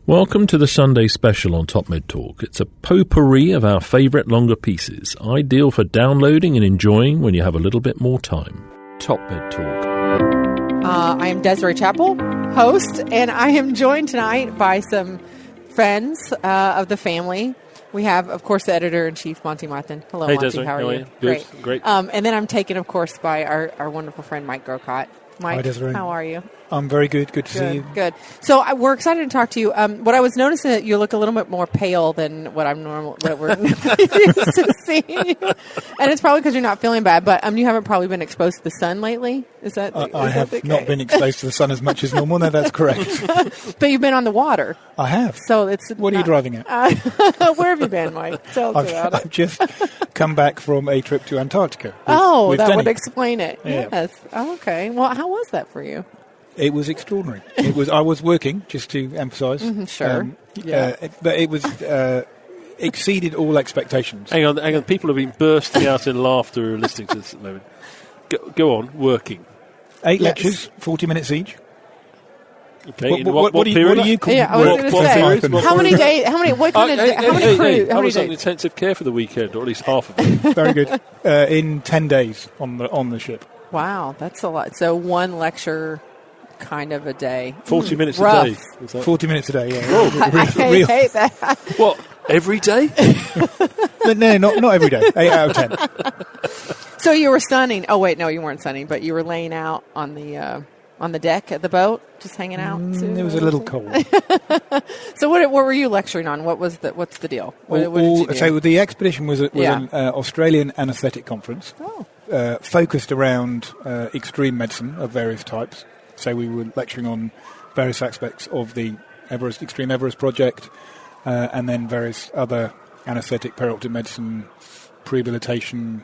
Welcome to the Sunday special on Top Med Talk. It's a potpourri of our favourite longer pieces, ideal for downloading and enjoying when you have a little bit more time. Top Med Talk. I am Desiree Chappell, host, and I am joined tonight by some friends of the family. We have, of course, the editor-in-chief, Monty Mythen. Hello, Hey, Monty. Desiree. How are you? Good. Great. And then I'm taken, of course, by our wonderful friend, Mike Grocott. Mike, hi, Desiree. How are you? I'm very good. Good to see you. Good. So we're excited to talk to you. What I was noticing that you look a little bit more pale than what we're used to seeing you. And it's probably because you're not feeling bad. But you haven't probably been exposed to the sun lately. Is that? I have not been exposed to the sun as much as normal. No, that's correct. But you've been on the water. I have. So it's. What are you driving at? Where have you been, Mike? Tell us about it. I've just come back from a trip to Antarctica. That Denny. would explain it. Yeah. Yes. Oh, okay. Well, how was that for you? It was extraordinary. I was working, just to emphasise. Sure. But it was exceeded all expectations. Hang on. People have been bursting out in laughter listening to this at the moment. Go on, working. 8 lectures, 40 minutes each. Okay. What do you call I was going to say, how many days? How many crew? I was on intensive care for the weekend, or at least half of it. Very good. In 10 days on the ship. Wow, that's a lot. So one lecture kind of a day. 40 minutes rough. a day. Was that? 40 minutes a day, yeah. I hate that. What, every day? No, not every day. 8 out of 10. So you were sunning. Oh, wait, no, you weren't sunning, but you were laying out on the deck of the boat, just hanging out? It was a little cold. So what were you lecturing on? What's the deal? What did you do? So the expedition was an Australian anaesthetic conference focused around extreme medicine of various types. So we were lecturing on various aspects of the Extreme Everest project, and then various other anaesthetic, perioperative medicine, rehabilitation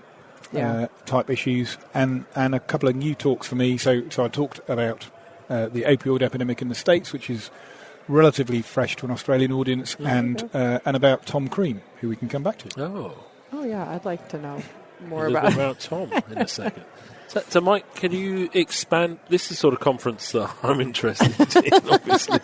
type issues, and a couple of new talks for me. So I talked about the opioid epidemic in the States, which is relatively fresh to an Australian audience, and about Tom Cream, who we can come back to. Oh yeah, I'd like to know more about Tom in a second. So, Mike, can you expand? This is the sort of conference that I'm interested in, obviously.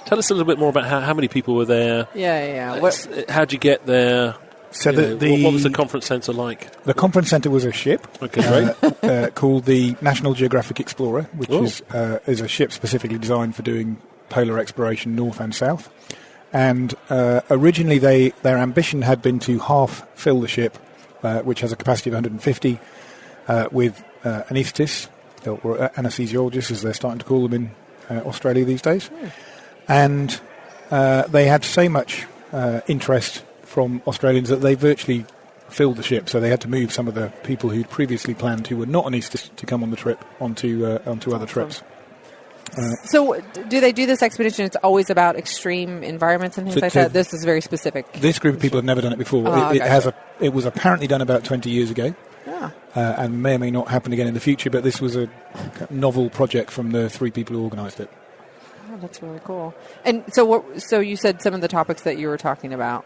Tell us a little bit more about how many people were there. Yeah. How'd you get there? So what was the conference centre like? The conference centre was a ship called the National Geographic Explorer, which is a ship specifically designed for doing polar exploration north and south. And originally their ambition had been to half fill the ship, which has a capacity of 150, with anaesthetists, or anesthesiologists, as they're starting to call them in Australia these days. And they had so much interest from Australians that they virtually filled the ship. So they had to move some of the people who'd previously planned who were not anaesthetists to come on the trip onto other trips. So do they do this expedition? It's always about extreme environments and things like that? This is very specific. This group of people have never done it before. It was apparently done about 20 years ago. And may or may not happen again in the future, but this was a novel project from the 3 people who organised it. Oh, that's really cool. And so you said some of the topics that you were talking about.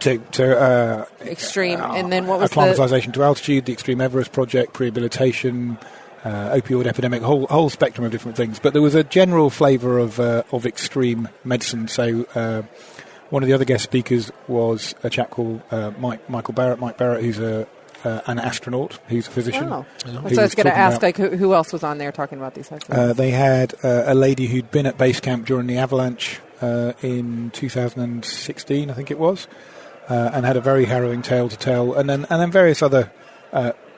Extreme, and then what was acclimatisation to altitude, the Extreme Everest project, rehabilitation, opioid epidemic, whole spectrum of different things. But there was a general flavour of extreme medicine. So one of the other guest speakers was a chap called Mike Barrett, who's an astronaut, who's a physician. So I was going to ask, who else was on there talking about these types of things? They had a lady who'd been at base camp during the avalanche in 2016, I think it was, and had a very harrowing tale to tell, and then various other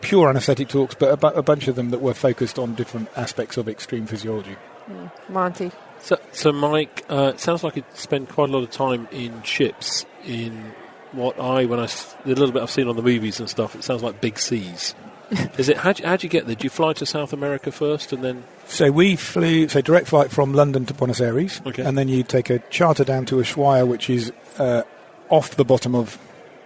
pure anaesthetic talks, but a bunch of them that were focused on different aspects of extreme physiology. Monty. So Mike, it sounds like you spend quite a lot of time in ships in the little bit I've seen on the movies and stuff, it sounds like big seas. Is it? How'd you get there? Did you fly to South America first and then? So we flew, direct flight from London to Buenos Aires, and then you take a charter down to Ushuaia, which is off the bottom of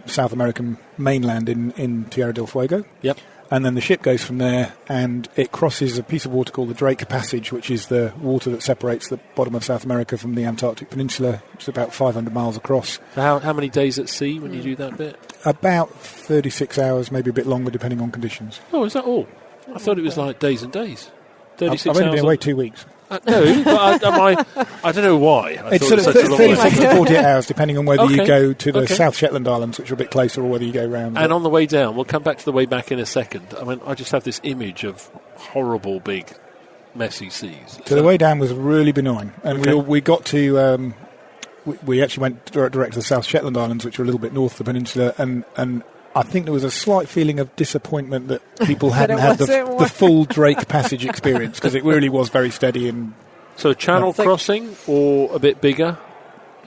South American mainland in Tierra del Fuego. Yep. And then the ship goes from there, and it crosses a piece of water called the Drake Passage, which is the water that separates the bottom of South America from the Antarctic Peninsula. It's about 500 miles across. How many days at sea when you do that bit? About 36 hours, maybe a bit longer, depending on conditions. Oh, is that all? I thought it was like days and days. 36 I've only hours been away 2 weeks. No, but I don't know why. It's sort of 36 to 48 hours, depending on whether you go to the South Shetland Islands, which are a bit closer, or whether you go round. And on the way down, we'll come back to the way back in a second. I mean, I just have this image of horrible, big, messy seas. So the way down was really benign. And we got to... we actually went direct to the South Shetland Islands, which are a little bit north of the peninsula, and I think there was a slight feeling of disappointment that people hadn't had the full Drake Passage experience, because it really was very steady. And so channel crossing, or a bit bigger?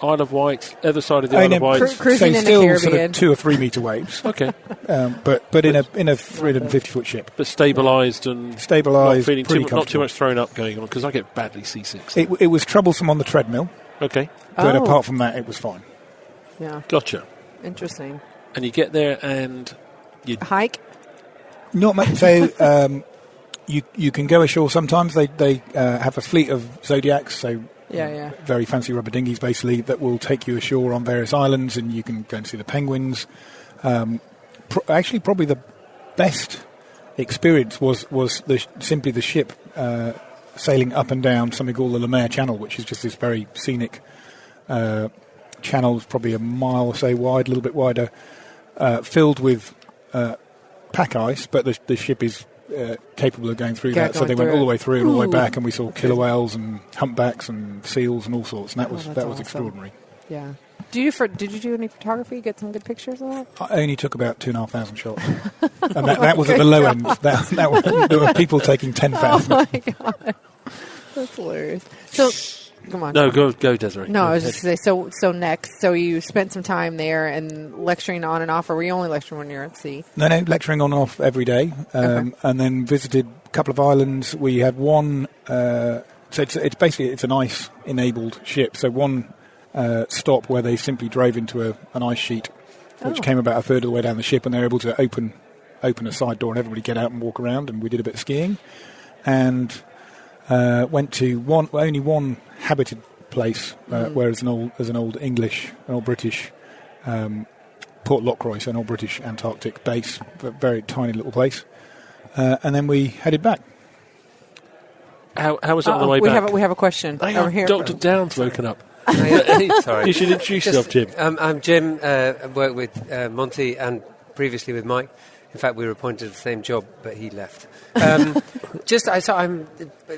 Isle of Wight, other side of the Isle of Wight. Cruising in the still Caribbean. Sort of 2 or 3 metre waves. Okay. But in a 350-foot ship. But stabilised and not feeling not too much thrown up going on, because I get badly seasick. It was troublesome on the treadmill. Okay. But apart from that, it was fine. Yeah. Gotcha. Interesting. And you get there and you hike? Not much. So you can go ashore sometimes. They have a fleet of Zodiacs, so very fancy rubber dinghies basically, that will take you ashore on various islands, and you can go and see the penguins. Actually, probably the best experience was simply the ship sailing up and down something called the Lemaire Channel, which is just this very scenic channel, probably a mile or so wide, a little bit wider, filled with pack ice, but the ship is capable of going through that. So they went all the way through and all the way back, and we saw killer whales and humpbacks and seals and all sorts, and that was awesome. extraordinary. Yeah. Did you do any photography? Get some good pictures of that? I only took about 2,500 shots, and that was at the low end. There were people taking 10,000. Oh my god, that's hilarious. So. Come on. No, go, Desiree. No, I was just going to say, so next, so you spent some time there and lecturing on and off, or were you only lecturing when you're at sea? No, lecturing on and off every day, and then visited a couple of islands. We had one, so it's basically, it's an ice-enabled ship, so one stop where they simply drove into an ice sheet, which came about a third of the way down the ship, and they were able to open a side door and everybody get out and walk around, and we did a bit of skiing, and went to only one habited place, where there's an old British Port Lockroy, so an old British Antarctic base, a very tiny little place, and then we headed back. How was it on the way back? We have a question over here. Dr. Down's woken up. Sorry. You should introduce yourself, Jim. I'm Jim. I work with Monty and previously with Mike. In fact, we were appointed to the same job, but he left. I'm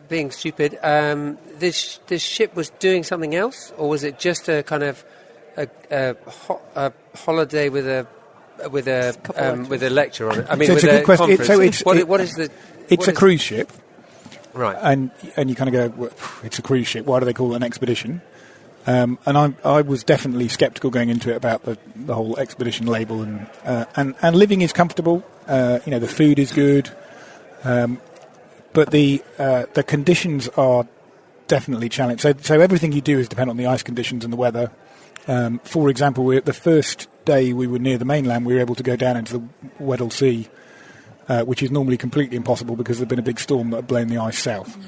being stupid. This ship was doing something else, or was it just a kind of a holiday with a lecture on it? I mean, so with it's a good question. Conference. What is the? It's a cruise ship, right? And you kind of go, well, it's a cruise ship. Why do they call it an expedition? And I was definitely sceptical going into it about the whole expedition label, and living is comfortable. The food is good, but the conditions are definitely challenging. So everything you do is dependent on the ice conditions and the weather. For example, the first day we were near the mainland, we were able to go down into the Weddell Sea, which is normally completely impossible because there'd been a big storm that had blown the ice south.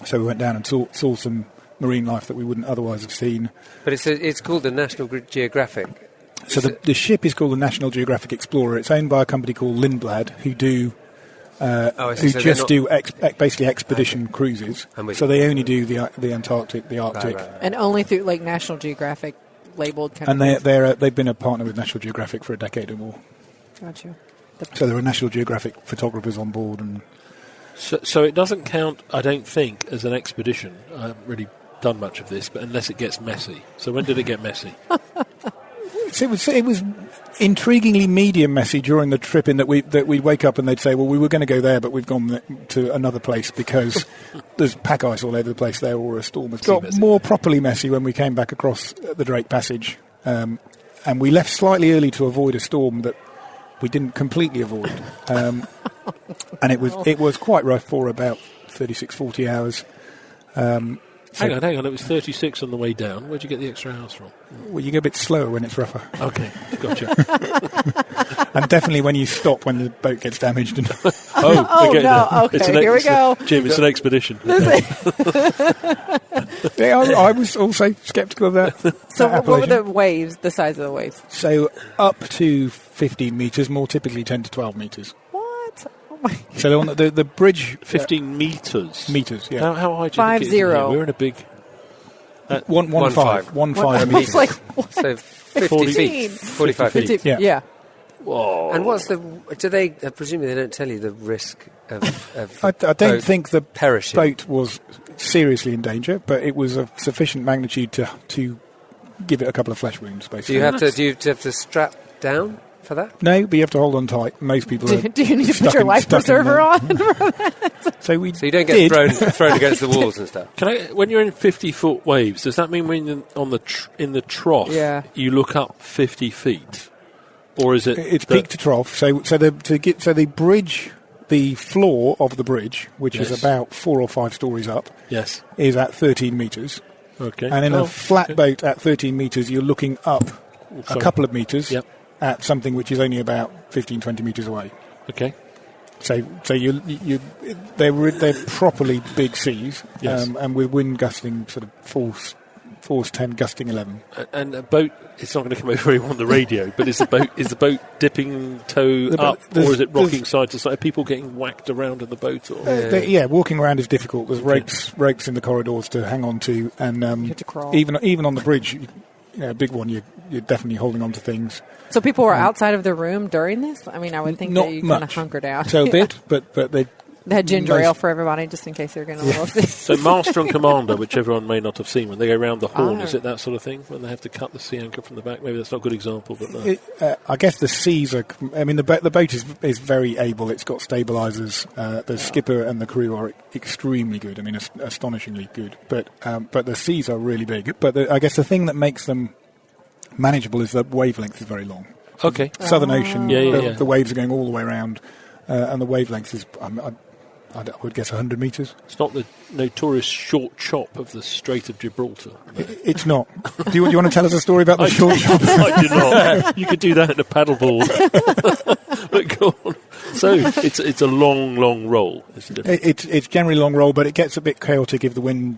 So we went down and saw some marine life that we wouldn't otherwise have seen. But it's called the National Geographic. So the ship is called the National Geographic Explorer. It's owned by a company called Lindblad, who do basically expedition cruises. So they only do the Antarctic, the Arctic, right. And only through like National Geographic labeled kind and of. And they've been a partner with National Geographic for a decade or more. Gotcha. So there are National Geographic photographers on board, and so it doesn't count, I don't think, as an expedition. I haven't really done much of this, but unless it gets messy. So when did it get messy? It was intriguingly medium messy during the trip, in that we'd wake up and they'd say, well, we were going to go there, but we've gone to another place because there's pack ice all over the place there, or a storm has got more properly messy when we came back across the Drake Passage, and we left slightly early to avoid a storm that we didn't completely avoid, and it was quite rough for about 36, 40 hours. Hang on, it was 36 on the way down. Where'd you get the extra hours from? Well, you go a bit slower when it's rougher. Okay, gotcha. And definitely when you stop when the boat gets damaged. And Here we go. Jim, it's an expedition. I was also sceptical of that. So what were the waves, the size of the waves? So up to 15 metres, more typically 10 to 12 metres. What? Oh So on the bridge, 15 metres. meters. Yeah, How high do you think it is in here? 50. We're in a big... 1.5 meters. It's like what? So 50 40 feet. 45 feet. 50, Yeah. yeah. Whoa. And what's the... Do they... presumably they don't tell you the risk of I don't boat think the perishing. boat was seriously in danger, but it was of sufficient magnitude to give it a couple of flesh wounds, basically. Do you have to strap down for that? No, but you have to hold on tight. Most people Do you need to put your life preserver on? So you don't get thrown against the walls and stuff. When you're in 50-foot waves, does that mean when you're on in the trough, Yeah. you look up 50 feet? Or is it... It's peak to trough. So the bridge, the floor of the bridge, which is about 4 or 5 stories up, Yes. is at 13 metres. Okay. And in a flat boat at 13 metres, you're looking up a couple of metres at something which is only about 15, 20 metres away. Okay. So they're properly big seas, Yes. and with wind gusting sort of force 10, gusting 11. And a boat, it's not going to come over very well on the radio, but is the boat dipping toe up, or is it rocking side to side? Are people getting whacked around in the boat? Or? Walking around is difficult. There's ropes in the corridors to hang on to, and You have to crawl. even on the bridge, a big one, you're definitely holding on to things. So people were outside of their room during this? I mean, I would think Not that you kind of much. hunkered out. So a bit, but they had ginger most- ale for everybody just in case they were getting a little sick. So Master and Commander, which everyone may not have seen, when they go round the horn, Oh. is it that sort of thing? When they have to cut the sea anchor from the back? Maybe that's not a good example, but no. I guess the seas are. I mean, the boat is very able. It's got stabilisers. The skipper and the crew are extremely good. I mean, astonishingly good. But the seas are really big. But I guess the thing that makes them manageable is the wavelength is very long. Okay. Southern Ocean, Yeah. the waves are going all the way around, and the wavelength is, I would guess, 100 metres. It's not the notorious short chop of the Strait of Gibraltar. It's not. Do you want to tell us a story about the short chop? I do not. You could do that in a paddleboard. But go on. So it's a long roll. It's generally long roll, but it gets a bit chaotic if the wind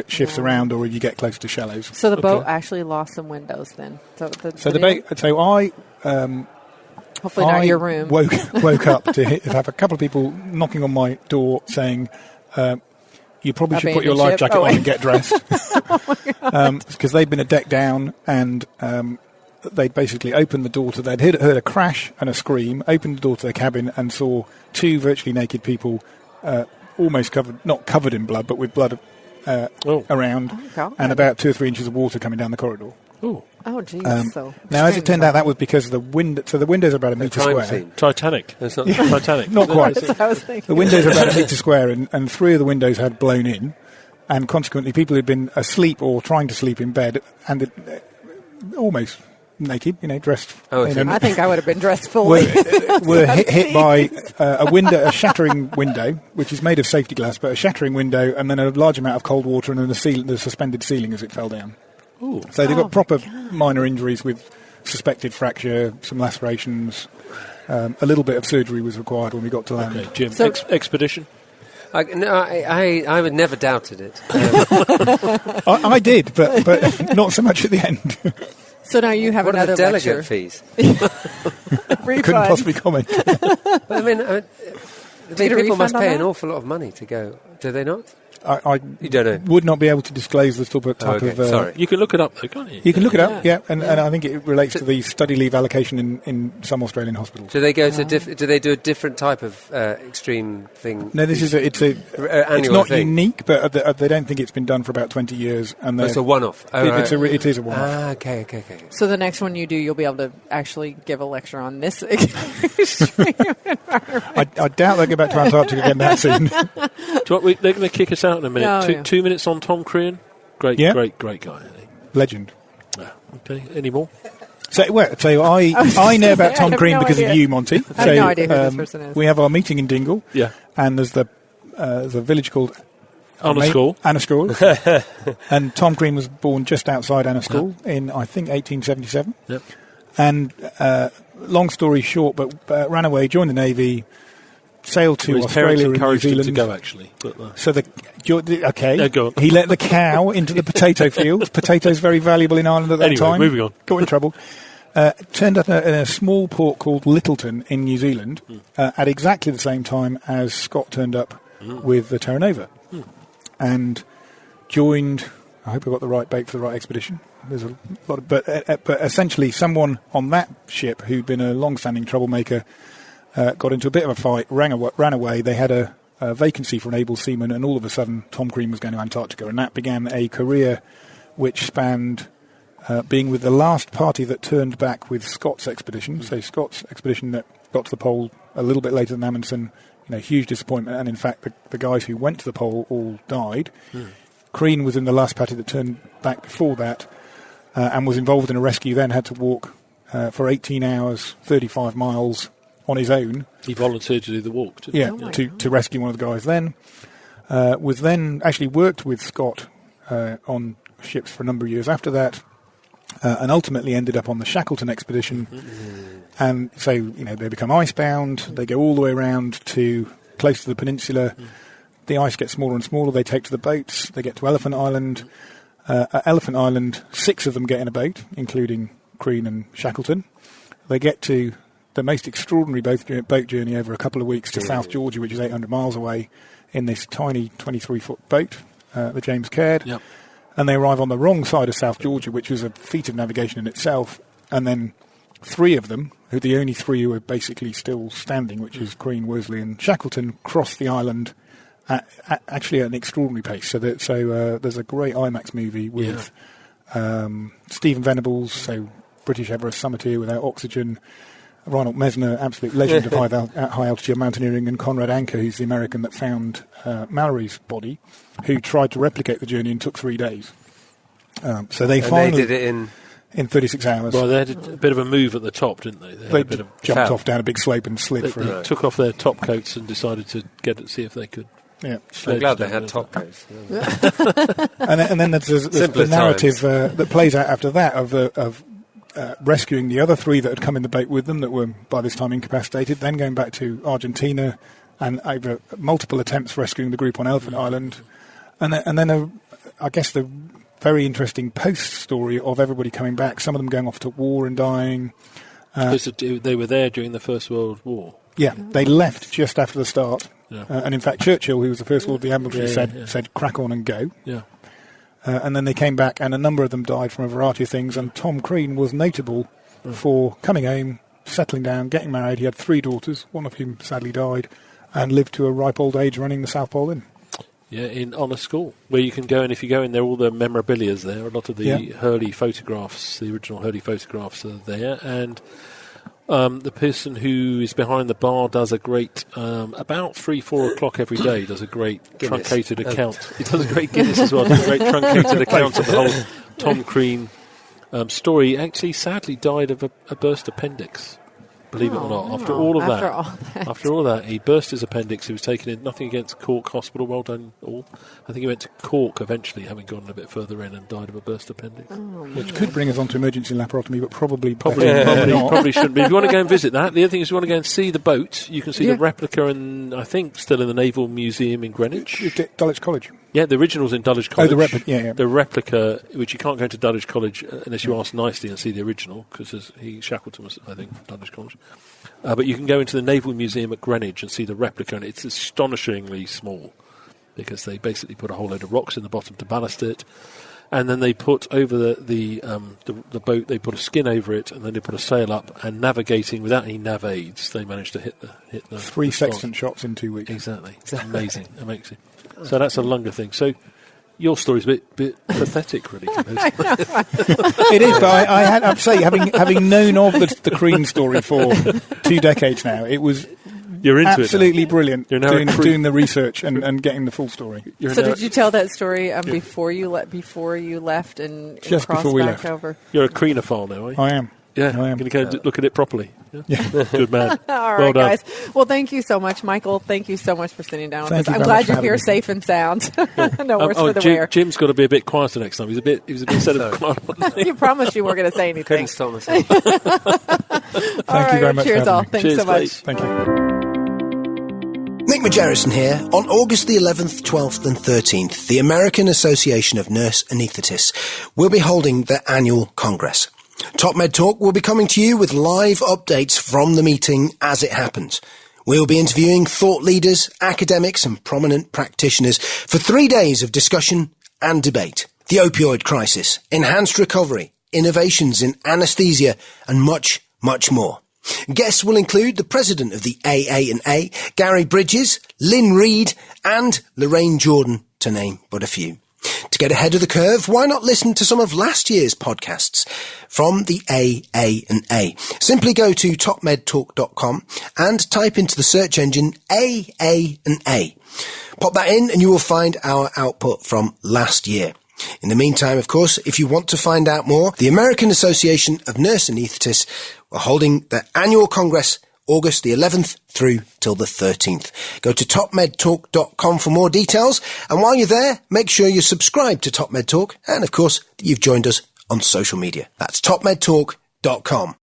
shifts around or if you get close to shallows. So the boat actually lost some windows then. Hopefully not your room. Woke up to have a couple of people knocking on my door saying, you probably should put your life jacket on and get dressed. Because they'd been a deck down and they'd basically opened the door to... They'd heard a crash and a scream, opened the door to their cabin and saw 2 virtually naked people almost not covered in blood, but with blood around and about 2 or 3 inches of water coming down the corridor. Ooh. Oh, jeez. Now, as it turned out, that was because of the wind. So the windows are about a metre square. Scene. Titanic. It's not Titanic. Not quite. That's what I was thinking. The windows are about a metre square, and 3 of the windows had blown in, and consequently, people who'd been asleep or trying to sleep in bed and almost naked, dressed. I think I would have been dressed fully. Were hit by a shattering window, which is made of safety glass, but a shattering window, and then a large amount of cold water, and then the suspended ceiling as it fell down. Ooh. So they've got proper minor injuries with suspected fracture, some lacerations. A little bit of surgery was required when we got to land. Okay, Jim, so expedition? I would never doubted it. I did, but not so much at the end. So now you have what another are the delegate lecture. fees? Couldn't possibly comment. But I mean, people must pay that? an awful lot of money to go, do they not? You don't know. Would not be able to disclose the type of... Sorry. You can look it up, though, can't you? You can look it up, and I think it relates to the study leave allocation in some Australian hospitals. Do they go to do they do a different type of extreme thing? No, it's not thing. unique, but they don't think it's been done for about 20 years. And it's a one-off. It is a one-off. Okay. So the next one you do, you'll be able to actually give a lecture on this extreme environment. I doubt they'll go back to Antarctica again that soon. They're going to kick us out in a minute. No, yeah. 2 minutes on Tom Crean. Great guy. Legend. Okay, any more? So I know about Tom Crean because of you, Monty. I have no idea who this person is. We have our meeting in Dingle. Yeah. And there's the village called Anaesthesia. And Tom Crean was born just outside Anaesthesia in, I think, 1877. Yep. And long story short, but ran away, joined the Navy, sailed to Australia and New Zealand. To go, actually. But, go on. He let the cow into the potato fields. Potatoes very valuable in Ireland at that time. Moving on. Got in trouble. Turned up in a small port called Littleton in New Zealand at exactly the same time as Scott turned up with the Terra Nova, and joined. I hope I got the right boat for the right expedition. There's a lot of, but essentially, someone on that ship who'd been a long-standing troublemaker got into a bit of a fight, ran away. They had a vacancy for an able seaman, and all of a sudden, Tom Crean was going to Antarctica, and that began a career which spanned being with the last party that turned back with Scott's expedition. So Scott's expedition that got to the pole a little bit later than Amundsen, huge disappointment, and in fact, the guys who went to the pole all died. Crean was in the last party that turned back before that, and was involved in a rescue, then had to walk for 18 hours, 35 miles on his own. He volunteered to do the walk, didn't he? Yeah, to rescue one of the guys then. Was then actually worked with Scott on ships for a number of years after that, and ultimately ended up on the Shackleton expedition. And so, they become icebound, they go all the way around to close to the peninsula. The ice gets smaller and smaller, they take to the boats, they get to Elephant Island. At Elephant Island, 6 of them get in a boat, including Crean and Shackleton. They get to the most extraordinary boat journey over a couple of weeks to South Georgia, which is 800 miles away, in this tiny 23-foot boat, the James Caird. Yep. And they arrive on the wrong side of South Georgia, which was a feat of navigation in itself. And then 3 of them, who are the only 3 who are basically still standing, which is Crean, Worsley and Shackleton, cross the island actually at an extraordinary pace. So there's a great IMAX movie with Stephen Venables, so British Everest summiteer without oxygen, Reinhold Messner, absolute legend of high altitude mountaineering, and Conrad Anker, who's the American that found Mallory's body, who tried to replicate the journey and took 3 days. So they finally did it in 36 hours. Well, they had a bit of a move at the top, didn't they? They jumped off down a big slope and slid They took off their top coats and decided to see if they could. Yeah, I'm glad they had top coats. and then there's the narrative that plays out after that of rescuing the other 3 that had come in the boat with them that were by this time incapacitated, then going back to Argentina, and over multiple attempts rescuing the group on Elephant Island, and then I guess the very interesting post story of everybody coming back. Some of them going off to war and dying. Because they were there during the First World War. Yeah, they left just after the start. Yeah. And in fact, Churchill, who was the First Lord of the Admiralty, said, crack on and go. Yeah. And then they came back, and a number of them died from a variety of things. And Tom Crean was notable for coming home, settling down, getting married. He had 3 daughters, one of whom sadly died, and lived to a ripe old age running the South Pole Inn. Yeah, on a school where you can go, and if you go in there, all the memorabilia's there. A lot of the Hurley photographs, the original Hurley photographs, are there, and the person who is behind the bar does a great, about 3-4 o'clock every day, does a great Guinness. Truncated account. He does a great Guinness as well. Does a great truncated account of the whole Tom Crean story. He actually, sadly, died of a burst appendix. Believe it or not, after all that, he burst his appendix. He was taken in. Nothing against Cork Hospital. Well done, all. I think he went to Cork eventually, having gone a bit further in, and died of a burst appendix. Which could bring us on to emergency laparotomy, but probably shouldn't be. If you want to go and visit that, the other thing is, if you want to go and see the boat, you can see the replica, I think still in the Naval Museum in Greenwich. Dulwich College. Yeah, the original's in Dulwich College. Oh, the replica, The replica, which you can't go to Dulwich College unless you ask nicely and see the original, because Shackleton was, I think, from Dulwich College. But you can go into the Naval Museum at Greenwich and see the replica, and it's astonishingly small, because they basically put a whole load of rocks in the bottom to ballast it, and then they put over the boat, they put a skin over it, and then they put a sail up, and navigating without any nav aids, they managed to hit the 3 sextant shots in 2 weeks. Exactly. Amazing. So that's a longer thing. So your story's a bit pathetic, really. It is, but I have to say, having known of the Crean story for 2 decades now, it was absolutely brilliant doing the research and getting the full story. So did you tell that story before you left and just crossed before we back left over? You're a Creanophile now, are you? I am. Yeah, I am. Going to go look at it properly. Yeah. Good man. All right, well done. guys. Well, thank you so much, Michael. Thank you so much for sitting down with us. I'm very glad much for you're here having me. safe and sound. No worse for the wear. Jim's got to be a bit quieter next time. He was a bit set of You promised you weren't going to say anything. Couldn't stop myself. Thank you very much. Cheers, for having all. me. Thanks Cheers, so much. mate. Thank you. Mick Majerison here. On August the 11th, 12th and 13th, the American Association of Nurse Anaesthetists will be holding their annual Congress. Top Med Talk will be coming to you with live updates from the meeting as it happens. We'll be interviewing thought leaders, academics and prominent practitioners for 3 days of discussion and debate. The opioid crisis, enhanced recovery, innovations in anaesthesia and much, much more. Guests will include the president of the AA&A, Gary Bridges, Lynn Reid and Lorraine Jordan, to name but a few. To get ahead of the curve, why not listen to some of last year's podcasts from the AA&A? Simply go to topmedtalk.com and type into the search engine AA&A. Pop that in and you will find our output from last year. In the meantime, of course, if you want to find out more, the American Association of Nurse Anaesthetists are holding their annual Congress August the 11th through till the 13th. Go to topmedtalk.com for more details. And while you're there, make sure you subscribe to Top Med Talk. And of course, you've joined us on social media. That's topmedtalk.com.